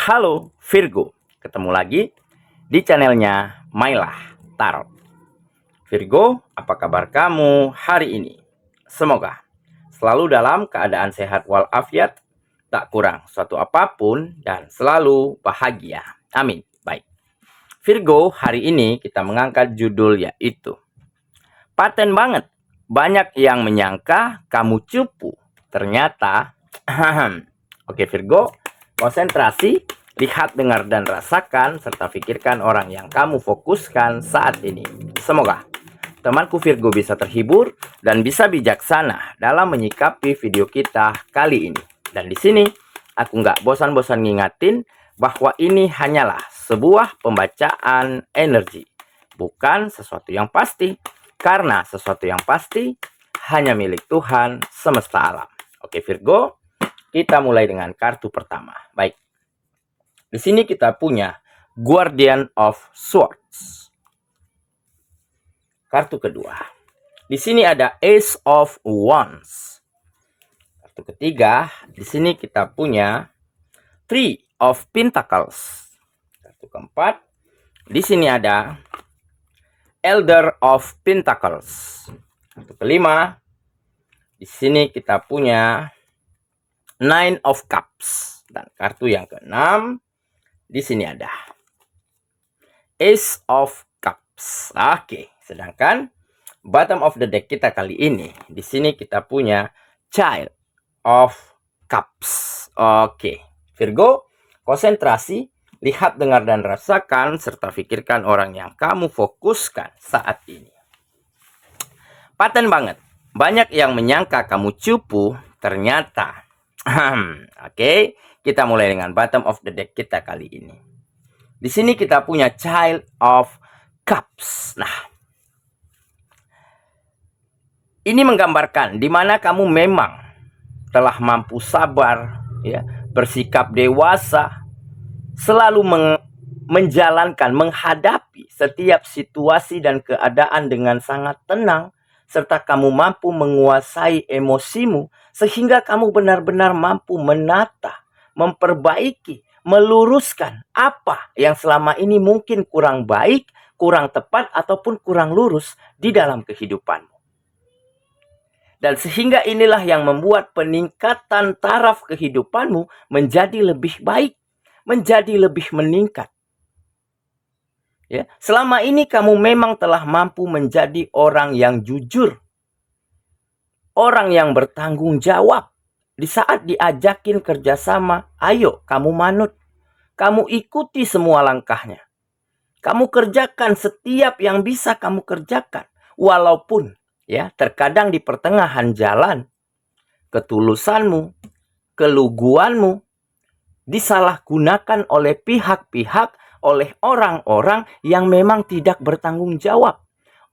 Halo Virgo, ketemu lagi di channelnya Mailah Tarot. Virgo, apa kabar kamu hari ini? Semoga selalu dalam keadaan sehat walafiat, tak kurang suatu apapun, dan selalu bahagia. Amin. Baik, Virgo, hari ini kita mengangkat judul yaitu paten banget. Banyak yang menyangka kamu cupu, ternyata Oke Virgo, konsentrasi, lihat, dengar, dan rasakan, serta pikirkan orang yang kamu fokuskan saat ini. Semoga temanku Virgo bisa terhibur dan bisa bijaksana dalam menyikapi video kita kali ini. Dan di sini aku nggak bosan-bosan ngingatin bahwa ini hanyalah sebuah pembacaan energi, bukan sesuatu yang pasti. Karena sesuatu yang pasti hanya milik Tuhan semesta alam. Oke Virgo, kita mulai dengan kartu pertama. Baik. Di sini kita punya Guardian of Swords. Kartu kedua. Di sini ada Ace of Wands. Kartu ketiga, di sini kita punya Three of Pentacles. Kartu keempat, di sini ada Elder of Pentacles. Kartu kelima, di sini kita punya Nine of Cups. Dan kartu yang keenam, di sini ada Ace of Cups. Oke, sedangkan bottom of the deck kita kali ini, di sini kita punya Child of Cups. Oke, Virgo, konsentrasi, lihat, dengar, dan rasakan, serta pikirkan orang yang kamu fokuskan saat ini. Paten banget. Banyak yang menyangka kamu cupu, ternyata. Oke, kita mulai dengan bottom of the deck kita kali ini. Di sini kita punya Child of Cups. Nah, ini menggambarkan di mana kamu memang telah mampu sabar, ya, bersikap dewasa, selalu menjalankan, menghadapi setiap situasi dan keadaan dengan sangat tenang, serta kamu mampu menguasai emosimu, sehingga kamu benar-benar mampu menata, memperbaiki, meluruskan apa yang selama ini mungkin kurang baik, kurang tepat, ataupun kurang lurus di dalam kehidupanmu. Dan sehingga inilah yang membuat peningkatan taraf kehidupanmu menjadi lebih baik, menjadi lebih meningkat. Ya, selama ini kamu memang telah mampu menjadi orang yang jujur, orang yang bertanggung jawab. Di saat diajakin kerjasama, ayo kamu manut, kamu ikuti semua langkahnya, kamu kerjakan setiap yang bisa kamu kerjakan, walaupun ya terkadang di pertengahan jalan ketulusanmu, keluguanmu disalahgunakan oleh pihak-pihak, oleh orang-orang yang memang tidak bertanggung jawab.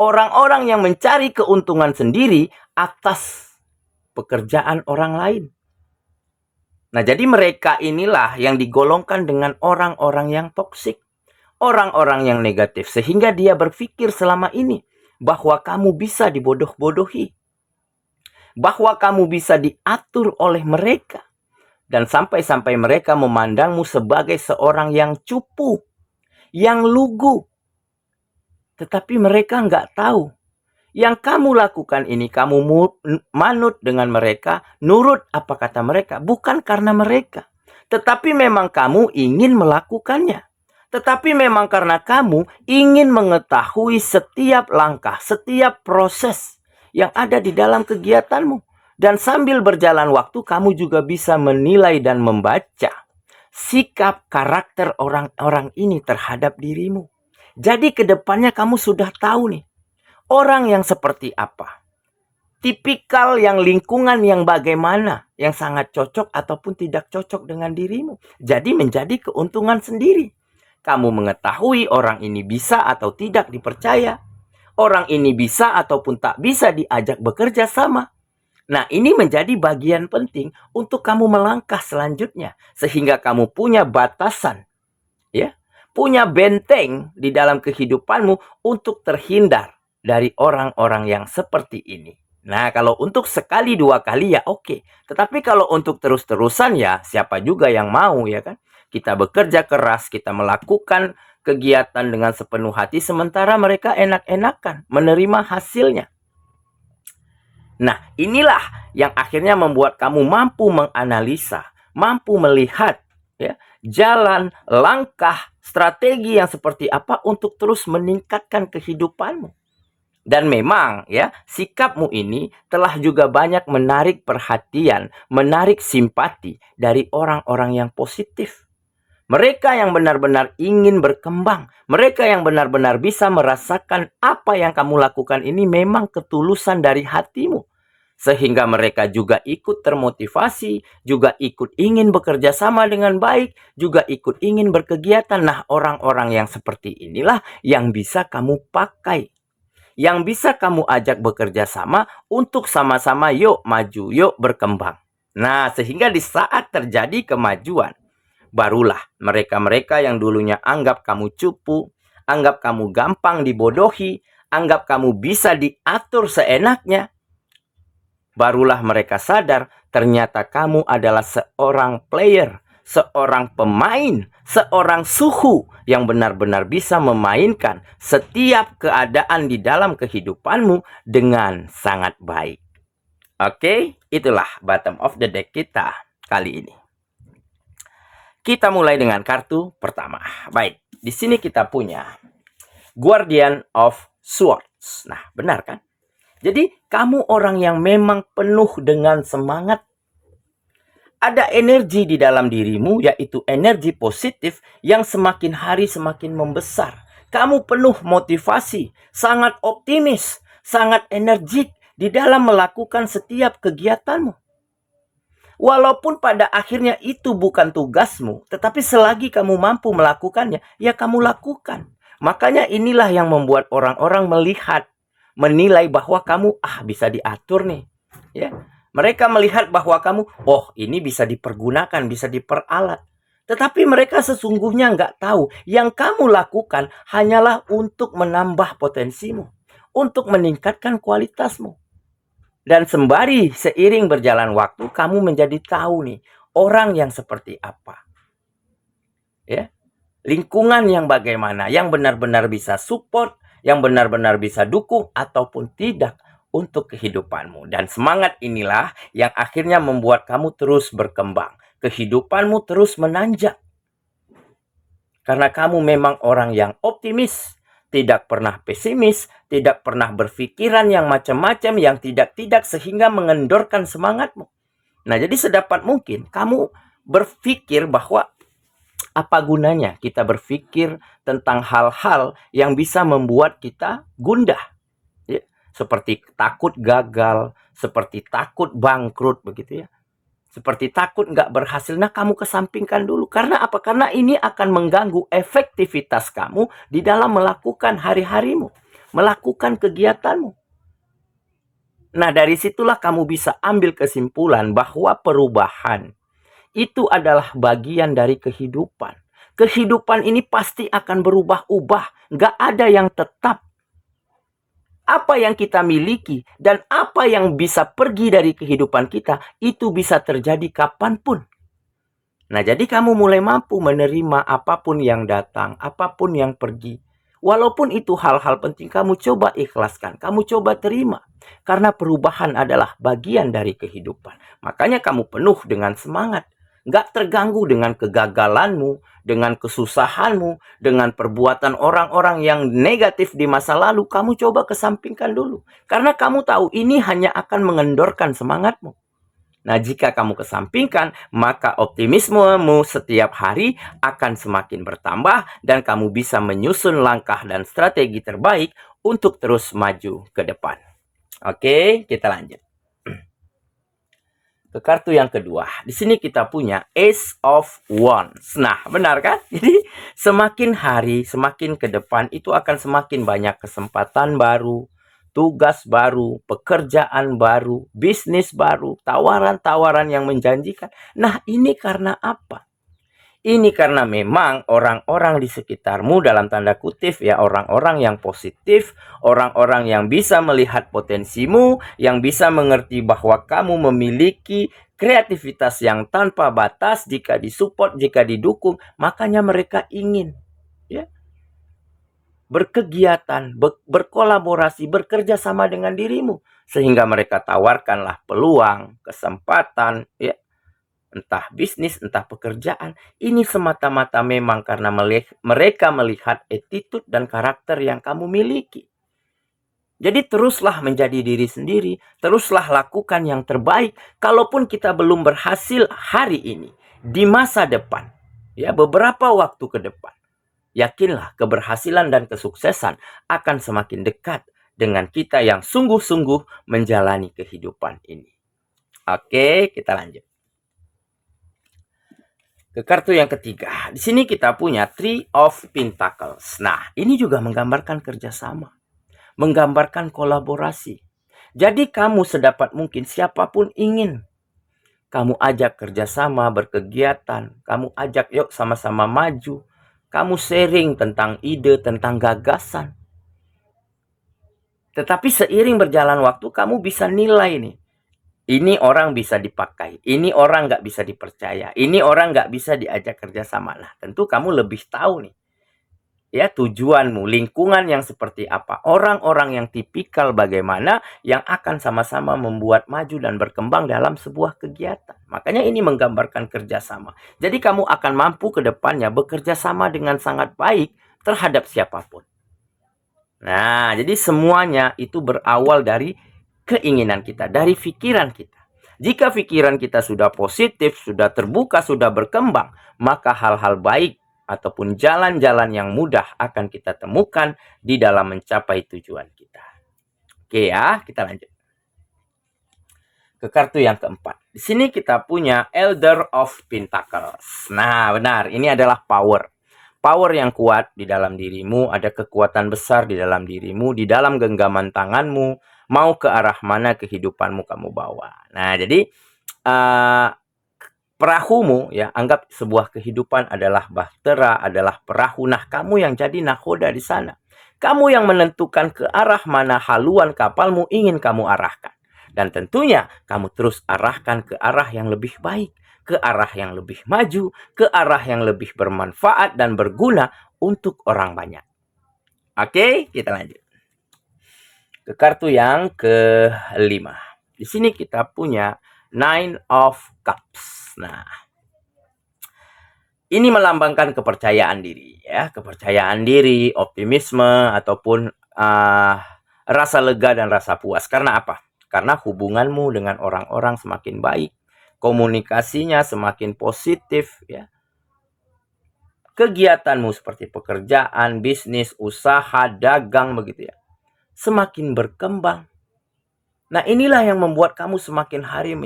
Orang-orang yang mencari keuntungan sendiri atas pekerjaan orang lain. Nah, jadi mereka inilah yang digolongkan dengan orang-orang yang toksik, orang-orang yang negatif, sehingga dia berpikir selama ini bahwa kamu bisa dibodoh-bodohi, bahwa kamu bisa diatur oleh mereka. Dan sampai-sampai mereka memandangmu sebagai seorang yang cupu, yang lugu. Tetapi mereka nggak tahu. Yang kamu lakukan ini, kamu manut dengan mereka, nurut apa kata mereka. Bukan karena mereka. Tetapi memang kamu ingin melakukannya. Tetapi memang karena kamu ingin mengetahui setiap langkah, setiap proses yang ada di dalam kegiatanmu. Dan sambil berjalan waktu, kamu juga bisa menilai dan membaca sikap karakter orang-orang ini terhadap dirimu. Jadi kedepannya kamu sudah tahu nih, orang yang seperti apa. Tipikal yang lingkungan yang bagaimana, yang sangat cocok ataupun tidak cocok dengan dirimu. Jadi menjadi keuntungan sendiri. Kamu mengetahui orang ini bisa atau tidak dipercaya. Orang ini bisa ataupun tak bisa diajak bekerja sama. Nah, ini menjadi bagian penting untuk kamu melangkah selanjutnya. Sehingga kamu punya batasan, ya, punya benteng di dalam kehidupanmu untuk terhindar dari orang-orang yang seperti ini. Nah, kalau untuk sekali dua kali ya oke. Tetapi kalau untuk terus-terusan ya siapa juga yang mau, ya kan? kita bekerja keras, kita melakukan kegiatan dengan sepenuh hati, sementara mereka enak-enakan menerima hasilnya. Nah, inilah yang akhirnya membuat kamu mampu menganalisa, mampu melihat ya, jalan, langkah, strategi yang seperti apa untuk terus meningkatkan kehidupanmu. Dan memang ya, sikapmu ini telah juga banyak menarik perhatian, menarik simpati dari orang-orang yang positif. Mereka yang benar-benar ingin berkembang, mereka yang benar-benar bisa merasakan apa yang kamu lakukan ini memang ketulusan dari hatimu. Sehingga mereka juga ikut termotivasi, juga ikut ingin bekerja sama dengan baik, juga ikut ingin berkegiatan. Nah, orang-orang yang seperti inilah yang bisa kamu pakai, yang bisa kamu ajak bekerja sama untuk sama-sama yuk maju, yuk berkembang. Nah, sehingga di saat terjadi kemajuan, barulah mereka-mereka yang dulunya anggap kamu cupu, anggap kamu gampang dibodohi, anggap kamu bisa diatur seenaknya, barulah mereka sadar ternyata kamu adalah seorang player, seorang pemain, seorang suhu yang benar-benar bisa memainkan setiap keadaan di dalam kehidupanmu dengan sangat baik. Oke, itulah bottom of the deck kita kali ini. Kita mulai dengan kartu pertama. Baik, di sini kita punya Guardian of Swords. Nah, benar kan? Jadi, kamu orang yang memang penuh dengan semangat. Ada energi di dalam dirimu, yaitu energi positif yang semakin hari semakin membesar. Kamu penuh motivasi, sangat optimis, sangat energik di dalam melakukan setiap kegiatanmu. Walaupun pada akhirnya itu bukan tugasmu, tetapi selagi kamu mampu melakukannya, ya kamu lakukan. Makanya inilah yang membuat orang-orang melihat, menilai bahwa kamu bisa diatur nih. Ya, mereka melihat bahwa kamu, oh ini bisa dipergunakan, bisa diperalat. Tetapi mereka sesungguhnya nggak tahu yang kamu lakukan hanyalah untuk menambah potensimu, untuk meningkatkan kualitasmu. Dan sembari seiring berjalan waktu, kamu menjadi tahu nih, orang yang seperti apa. Ya, lingkungan yang bagaimana, yang benar-benar bisa support, yang benar-benar bisa dukung ataupun tidak untuk kehidupanmu. Dan semangat inilah yang akhirnya membuat kamu terus berkembang. Kehidupanmu terus menanjak. Karena kamu memang orang yang optimis, tidak pernah pesimis, tidak pernah berpikiran yang macam-macam, yang tidak-tidak, sehingga mengendorkan semangatmu. Nah, jadi sedapat mungkin kamu berpikir bahwa apa gunanya kita berpikir tentang hal-hal yang bisa membuat kita gundah. Ya, seperti takut gagal, seperti takut bangkrut, begitu ya. Seperti takut nggak berhasil. Nah, kamu kesampingkan dulu. Karena apa? Karena ini akan mengganggu efektivitas kamu di dalam melakukan hari-harimu. Melakukan kegiatanmu. Nah, dari situlah kamu bisa ambil kesimpulan bahwa perubahan itu adalah bagian dari kehidupan. Kehidupan ini pasti akan berubah-ubah. Nggak ada yang tetap. Apa yang kita miliki dan apa yang bisa pergi dari kehidupan kita, itu bisa terjadi kapanpun. Nah, jadi kamu mulai mampu menerima apapun yang datang, apapun yang pergi. Walaupun itu hal-hal penting, kamu coba ikhlaskan, kamu coba terima. Karena perubahan adalah bagian dari kehidupan. Makanya kamu penuh dengan semangat. Nggak terganggu dengan kegagalanmu, dengan kesusahanmu, dengan perbuatan orang-orang yang negatif di masa lalu. Kamu coba kesampingkan dulu. Karena kamu tahu ini hanya akan mengendorkan semangatmu. Nah, jika kamu kesampingkan, maka optimismemu setiap hari akan semakin bertambah dan kamu bisa menyusun langkah dan strategi terbaik untuk terus maju ke depan. Oke, kita lanjut. Ke kartu yang kedua. Di sini kita punya Ace of Wands. Nah, benar kan? Jadi, semakin hari, semakin ke depan, itu akan semakin banyak kesempatan baru, tugas baru, pekerjaan baru, bisnis baru, tawaran-tawaran yang menjanjikan. Nah, ini karena apa? Ini karena memang orang-orang di sekitarmu, dalam tanda kutip ya, orang-orang yang positif, orang-orang yang bisa melihat potensimu, yang bisa mengerti bahwa kamu memiliki kreativitas yang tanpa batas, jika disupport, jika didukung, makanya mereka ingin ya berkegiatan, berkolaborasi, bekerja sama dengan dirimu, sehingga mereka tawarkanlah peluang, kesempatan, ya, entah bisnis, entah pekerjaan. Ini semata-mata memang karena mereka melihat attitude dan karakter yang kamu miliki. Jadi teruslah menjadi diri sendiri, teruslah lakukan yang terbaik. Kalaupun kita belum berhasil hari ini, di masa depan, ya beberapa waktu ke depan, yakinlah keberhasilan dan kesuksesan akan semakin dekat dengan kita yang sungguh-sungguh menjalani kehidupan ini. Oke, kita lanjut. Ke kartu yang ketiga. Di sini kita punya Three of Pentacles. Nah, ini juga menggambarkan kerjasama, menggambarkan kolaborasi. Jadi kamu sedapat mungkin siapapun ingin kamu ajak kerjasama, berkegiatan, kamu ajak yuk sama-sama maju, kamu sharing tentang ide, tentang gagasan. Tetapi seiring berjalan waktu kamu bisa nilai nih, ini orang bisa dipakai, ini orang nggak bisa dipercaya, ini orang nggak bisa diajak kerjasama. Nah, tentu kamu lebih tahu nih, ya tujuanmu, lingkungan yang seperti apa, orang-orang yang tipikal bagaimana yang akan sama-sama membuat maju dan berkembang dalam sebuah kegiatan. Makanya ini menggambarkan kerjasama. Jadi kamu akan mampu ke depannya bekerja sama dengan sangat baik terhadap siapapun. Nah, jadi semuanya itu berawal dari keinginan kita, dari pikiran kita. Jika pikiran kita sudah positif, sudah terbuka, sudah berkembang, maka hal-hal baik ataupun jalan-jalan yang mudah akan kita temukan di dalam mencapai tujuan kita. Oke ya, kita lanjut. Ke kartu yang keempat. Di sini kita punya Elder of Pentacles. Nah, benar. Ini adalah power. Power yang kuat di dalam dirimu. Ada kekuatan besar di dalam dirimu. Di dalam genggaman tanganmu. Mau ke arah mana kehidupanmu kamu bawa. Nah, jadi perahumu, ya, anggap sebuah kehidupan adalah bahtera, adalah perahu. Nah, kamu yang jadi nakoda di sana. Kamu yang menentukan ke arah mana haluan kapalmu ingin kamu arahkan. Dan tentunya kamu terus arahkan ke arah yang lebih baik, ke arah yang lebih maju, ke arah yang lebih bermanfaat dan berguna untuk orang banyak. Oke, kita lanjut. Ke kartu yang kelima. Di sini kita punya Nine of Cups. Nah, ini melambangkan kepercayaan diri, ya, kepercayaan diri, optimisme ataupun rasa lega dan rasa puas. Karena apa? Karena hubunganmu dengan orang-orang semakin baik, komunikasinya semakin positif, ya. Kegiatanmu seperti pekerjaan, bisnis, usaha, dagang begitu ya, semakin berkembang. Nah, inilah yang membuat kamu semakin hari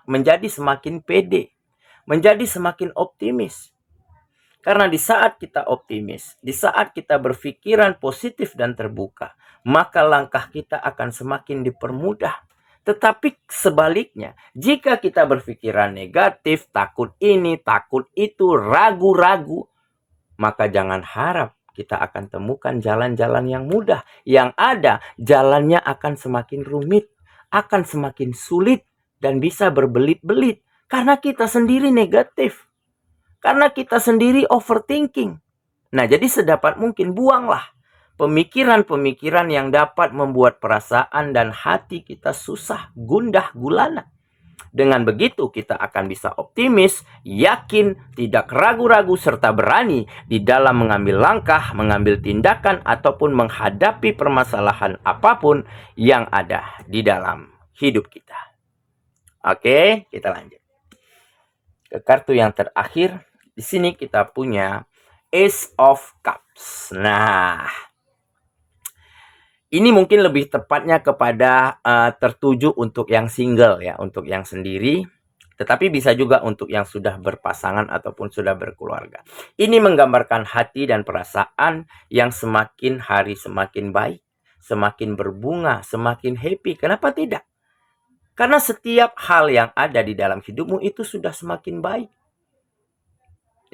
menjadi semakin pede, menjadi semakin optimis. Karena di saat kita optimis, di saat kita berpikiran positif dan terbuka, maka langkah kita akan semakin dipermudah. Tetapi sebaliknya, jika kita berpikiran negatif, takut ini, takut itu, ragu-ragu, maka jangan harap kita akan temukan jalan-jalan yang mudah. Yang ada, jalannya akan semakin rumit, akan semakin sulit, dan bisa berbelit-belit. Karena kita sendiri negatif. Karena kita sendiri overthinking. Nah, jadi sedapat mungkin buanglah pemikiran-pemikiran yang dapat membuat perasaan dan hati kita susah, gundah, gulana. Dengan begitu kita akan bisa optimis, yakin, tidak ragu-ragu, serta berani di dalam mengambil langkah, mengambil tindakan, ataupun menghadapi permasalahan apapun yang ada di dalam hidup kita. Oke, kita lanjut. Ke kartu yang terakhir, di sini kita punya Ace of Cups. Nah, ini mungkin lebih tepatnya kepada tertuju untuk yang single ya, untuk yang sendiri. Tetapi bisa juga untuk yang sudah berpasangan ataupun sudah berkeluarga. Ini menggambarkan hati dan perasaan yang semakin hari semakin baik, semakin berbunga, semakin happy. Kenapa tidak? Karena setiap hal yang ada di dalam hidupmu itu sudah semakin baik.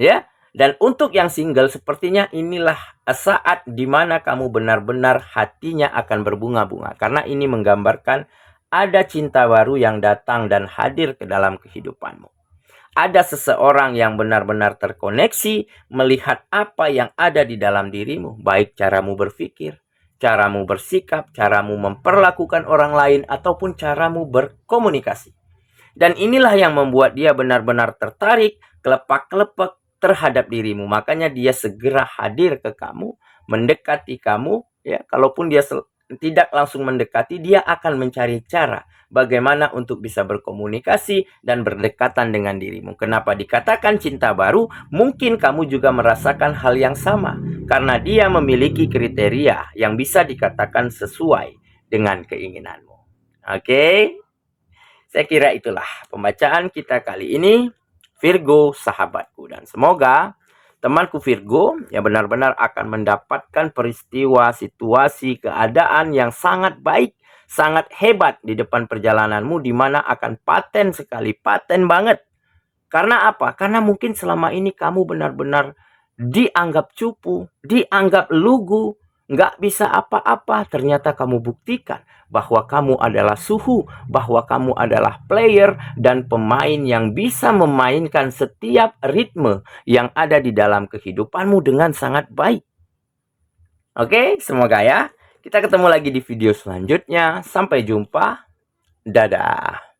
Ya. Dan untuk yang single, sepertinya inilah saat dimana kamu benar-benar hatinya akan berbunga-bunga. Karena ini menggambarkan ada cinta baru yang datang dan hadir ke dalam kehidupanmu. Ada seseorang yang benar-benar terkoneksi melihat apa yang ada di dalam dirimu, baik caramu berpikir, caramu bersikap, caramu memperlakukan orang lain, ataupun caramu berkomunikasi. Dan inilah yang membuat dia benar-benar tertarik, kelepak-kelepek terhadap dirimu. Makanya dia segera hadir ke kamu, mendekati kamu. Ya, kalaupun dia tidak langsung mendekati, dia akan mencari cara bagaimana untuk bisa berkomunikasi dan berdekatan dengan dirimu. Kenapa dikatakan cinta baru? Mungkin kamu juga merasakan hal yang sama, karena dia memiliki kriteria yang bisa dikatakan sesuai dengan keinginanmu. Oke? Saya kira itulah pembacaan kita kali ini, Virgo sahabatku. Dan semoga temanku Virgo ya benar-benar akan mendapatkan peristiwa, situasi, keadaan yang sangat baik, sangat hebat di depan perjalananmu, di mana akan paten sekali, paten banget. Karena apa? Karena mungkin selama ini kamu benar-benar dianggap cupu, dianggap lugu, nggak bisa apa-apa. Ternyata kamu buktikan bahwa kamu adalah suhu, bahwa kamu adalah player dan pemain yang bisa memainkan setiap ritme yang ada di dalam kehidupanmu dengan sangat baik. Oke, semoga ya. Kita ketemu lagi di video selanjutnya. Sampai jumpa. Dadah.